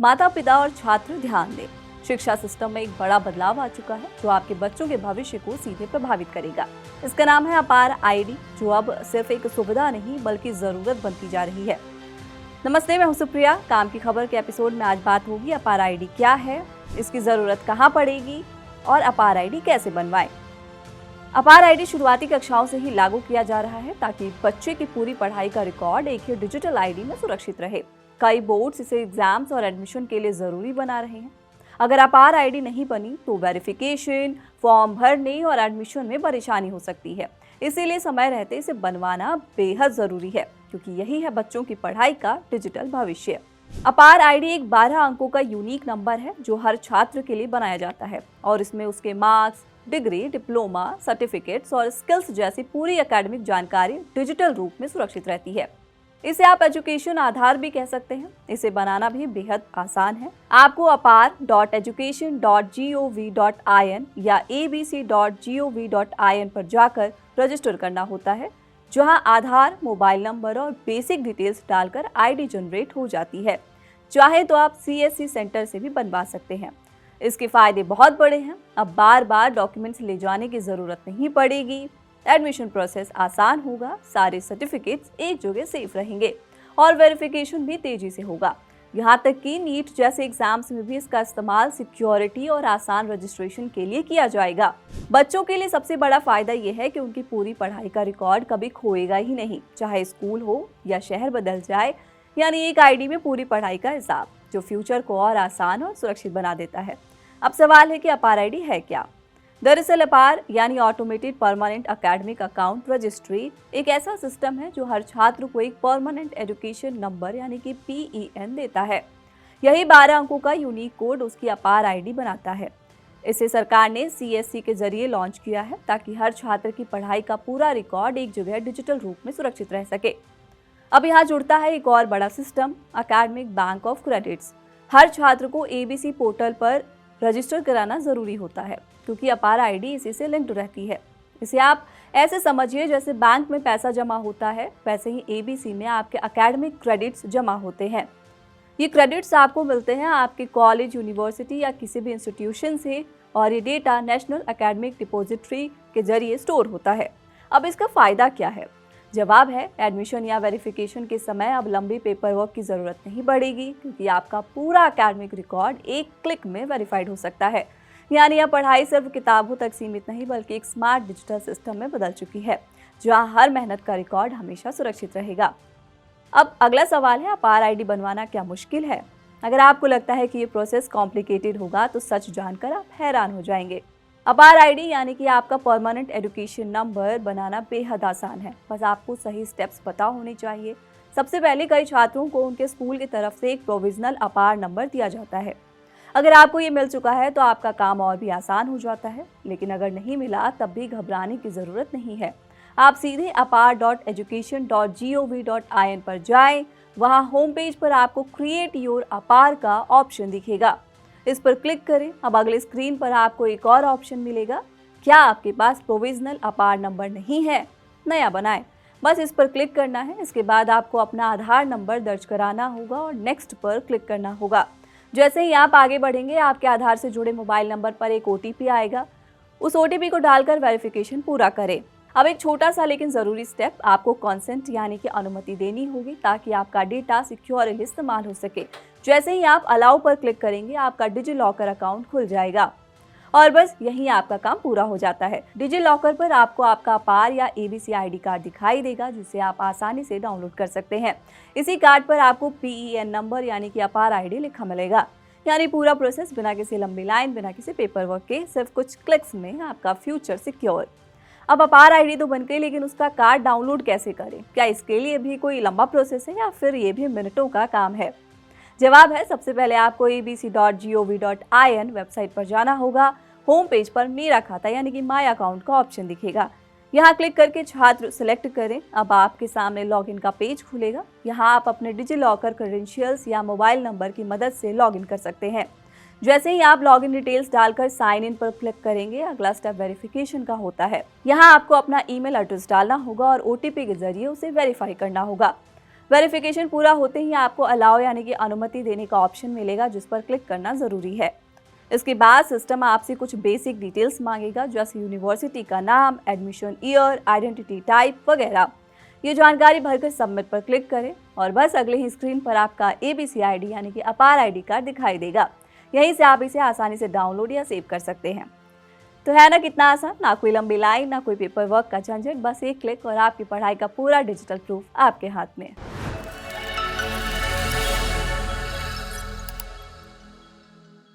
माता पिता और छात्र ध्यान दें। शिक्षा सिस्टम में एक बड़ा बदलाव आ चुका है जो आपके बच्चों के भविष्य को सीधे प्रभावित करेगा। इसका नाम है अपार आईडी, जो अब सिर्फ एक सुविधा नहीं बल्कि जरूरत बनती जा रही है। नमस्ते, मैं हूं सुप्रिया। काम की खबर के एपिसोड में आज बात होगी अपार आईडी क्या है, इसकी जरूरत कहां पड़ेगी और अपार आईडी कैसे बनवाएं। अपार आईडी शुरुआती कक्षाओं से ही लागू किया जा रहा है ताकि बच्चे की पूरी पढ़ाई का रिकॉर्ड एक ही डिजिटल आईडी में सुरक्षित रहे। कई बोर्ड्स इसे एग्जाम्स और एडमिशन के लिए जरूरी बना रहे हैं। अगर अपार आईडी नहीं बनी तो वेरिफिकेशन, फॉर्म भरने और एडमिशन में परेशानी हो सकती है। इसीलिए समय रहते इसे बनवाना बेहद जरूरी है, क्योंकि यही है बच्चों की पढ़ाई का डिजिटल भविष्य। अपार आईडी एक 12 अंकों का यूनिक नंबर है जो हर छात्र के लिए बनाया जाता है और इसमें उसके मार्क्स, डिग्री, डिप्लोमा, सर्टिफिकेट्स और स्किल्स जैसी पूरी एकेडमिक जानकारी डिजिटल रूप में सुरक्षित रहती है। इसे आप एजुकेशन आधार भी कह सकते हैं। इसे बनाना भी बेहद आसान है। आपको apar.education.gov.in या abc.gov.in पर जाकर रजिस्टर करना होता है, जहां आधार, मोबाइल नंबर और बेसिक डिटेल्स डालकर आईडी जनरेट हो जाती है। चाहे तो आप CSC सेंटर से भी बनवा सकते हैं। इसके फायदे बहुत बड़े हैं। अब बार बार डॉक्यूमेंट्स ले जाने की जरूरत नहीं पड़ेगी। एडमिशन प्रोसेस आसान होगा, सारे सर्टिफिकेट्स एक जगह सेफ रहेंगे और वेरिफिकेशन भी तेजी से होगा। यहाँ तक कि नीट जैसे एग्जाम्स में भी इसका इस्तेमाल सिक्योरिटी और आसान रजिस्ट्रेशन के लिए किया जाएगा। बच्चों के लिए सबसे बड़ा फायदा यह है कि उनकी पूरी पढ़ाई का रिकॉर्ड कभी खोएगा ही नहीं, चाहे स्कूल हो या शहर बदल जाए। यानी एक आईडी में पूरी पढ़ाई का हिसाब, जो फ्यूचर को और आसान और सुरक्षित बना देता है। अब सवाल है कि अपार आईडी है क्या। दरअसल अपार यानी automated permanent academic account registry एक ऐसा सिस्टम है जो हर छात्र को एक परमानेंट एजुकेशन नंबर यानी कि PEN देता है। यही 12 अंकों का यूनिक कोड उसकी अपार आईडी बनाता है। इसे सरकार ने CSC के जरिए लॉन्च किया है ताकि हर छात्र की पढ़ाई का पूरा रिकॉर्ड एक जगह डिजिटल रूप में सुरक्षित रह सके। अब यहाँ जुड़ता है एक और बड़ा system, academic bank of credits. हर छात्र को ABC पोर्टल पर रजिस्टर कराना जरूरी होता है, क्योंकि अपार आईडी इसी से लिंक्ड रहती है। इसे आप ऐसे समझिए जैसे बैंक में पैसा जमा होता है, वैसे ही ABC में आपके एकेडमिक क्रेडिट्स जमा होते हैं। ये क्रेडिट्स आपको मिलते हैं आपके कॉलेज, यूनिवर्सिटी या किसी भी इंस्टीट्यूशन से, और ये डेटा नेशनल एकेडमिक डिपॉजिटरी के जरिए स्टोर होता है। अब इसका फायदा क्या है? जवाब है, एडमिशन या वेरिफिकेशन के समय अब लंबी पेपर वर्क की जरूरत नहीं पड़ेगी, क्योंकि आपका पूरा एकेडमिक रिकॉर्ड एक क्लिक में वेरीफाइड हो सकता है। यानी यह पढ़ाई सिर्फ किताबों तक सीमित नहीं बल्कि एक स्मार्ट डिजिटल सिस्टम में बदल चुकी है, जहां हर मेहनत का रिकॉर्ड हमेशा सुरक्षित रहेगा। अब अगला सवाल है, अपार आईडी बनवाना क्या मुश्किल है? अगर आपको लगता है कि ये प्रोसेस कॉम्प्लिकेटेड होगा तो सच जानकर आप हैरान हो जाएंगे। अपार आईडी यानी कि आपका परमानेंट एजुकेशन नंबर बनाना बेहद आसान है। बस आपको सही स्टेप्स पता होने चाहिए। सबसे पहले कई छात्रों को उनके स्कूल की तरफ से एक प्रोविजनल अपार नंबर दिया जाता है। अगर आपको ये मिल चुका है तो आपका काम और भी आसान हो जाता है, लेकिन अगर नहीं मिला तब भी घबराने की ज़रूरत नहीं है। आप सीधे apar.education.gov.in पर जाएं। वहाँ होम पेज पर आपको क्रिएट योर अपार का ऑप्शन दिखेगा। इस पर क्लिक करें। अब अगले स्क्रीन पर आपको एक और ऑप्शन मिलेगा। क्या आपके पास प्रोविजनल अपार नंबर नहीं है? नया बनाएं। बस इस पर क्लिक करना है। इसके बाद आपको अपना आधार नंबर दर्ज कराना होगा और नेक्स्ट पर क्लिक करना होगा। जैसे ही आप आगे बढ़ेंगे, आपके आधार से जुड़े मोबाइल नंबर पर एक OTP आएगा। उस OTP को डालकर वेरिफिकेशन पूरा करें। अब एक छोटा सा लेकिन ज़रूरी स्टेप, आपको कॉन्सेंट यानी कि अनुमति देनी होगी ताकि आपका डेटा सिक्योरली इस्तेमाल हो सके। जैसे ही आप अलाउ पर क्लिक करेंगे, आपका डिजी लॉकर अकाउंट खुल जाएगा और बस यहीं आपका काम पूरा हो जाता है। डिजी लॉकर पर आपको आपका अपार या ABC आईडी कार्ड दिखाई देगा, जिसे आप आसानी से डाउनलोड कर सकते हैं। इसी कार्ड पर आपको PEN नंबर यानी कि अपार आईडी लिखा मिलेगा। यानी पूरा प्रोसेस बिना किसी लंबी लाइन, बिना किसी पेपर वर्क के, सिर्फ कुछ क्लिक्स में आपका फ्यूचर सिक्योर। अब अपार आईडी तो बन गई, लेकिन उसका कार्ड डाउनलोड कैसे करें? क्या इसके लिए भी कोई लंबा प्रोसेस है या फिर ये भी मिनटों का काम है? जवाब है, सबसे पहले आपको abc.gov.in वेबसाइट पर जाना होगा। होम पेज पर मेरा खाता यानी कि माय अकाउंट का ऑप्शन दिखेगा। यहाँ क्लिक करके छात्र सिलेक्ट करें। अब आपके सामने लॉगिन का पेज खुलेगा। यहाँ आप अपने डिजी लॉकर क्रेडेंशियल्स या मोबाइल नंबर की मदद से लॉगिन कर सकते हैं। जैसे ही आप लॉगिन डिटेल्स डालकर साइन इन पर क्लिक करेंगे, अगला स्टेप वेरिफिकेशन का होता है। यहाँ आपको अपना ईमेल एड्रेस डालना होगा और OTP के जरिए उसे वेरीफाई करना होगा। वेरिफिकेशन पूरा होते ही आपको अलाउ यानी कि अनुमति देने का ऑप्शन मिलेगा, जिस पर क्लिक करना ज़रूरी है। इसके बाद सिस्टम आपसे कुछ बेसिक डिटेल्स मांगेगा, जैसे यूनिवर्सिटी का नाम, एडमिशन ईयर, आइडेंटिटी टाइप वगैरह। ये जानकारी भरकर सबमिट पर क्लिक करें और बस अगले ही स्क्रीन पर आपका ABC ID यानी कि अपार ID कार्ड दिखाई देगा। यहीं से आप इसे आसानी से डाउनलोड या सेव कर सकते हैं। तो है ना कितना आसान, ना कोई लंबी लाइन, ना कोई पेपर वर्क का झंझट, बस एक क्लिक और आपकी पढ़ाई का पूरा डिजिटल प्रूफ आपके हाथ में।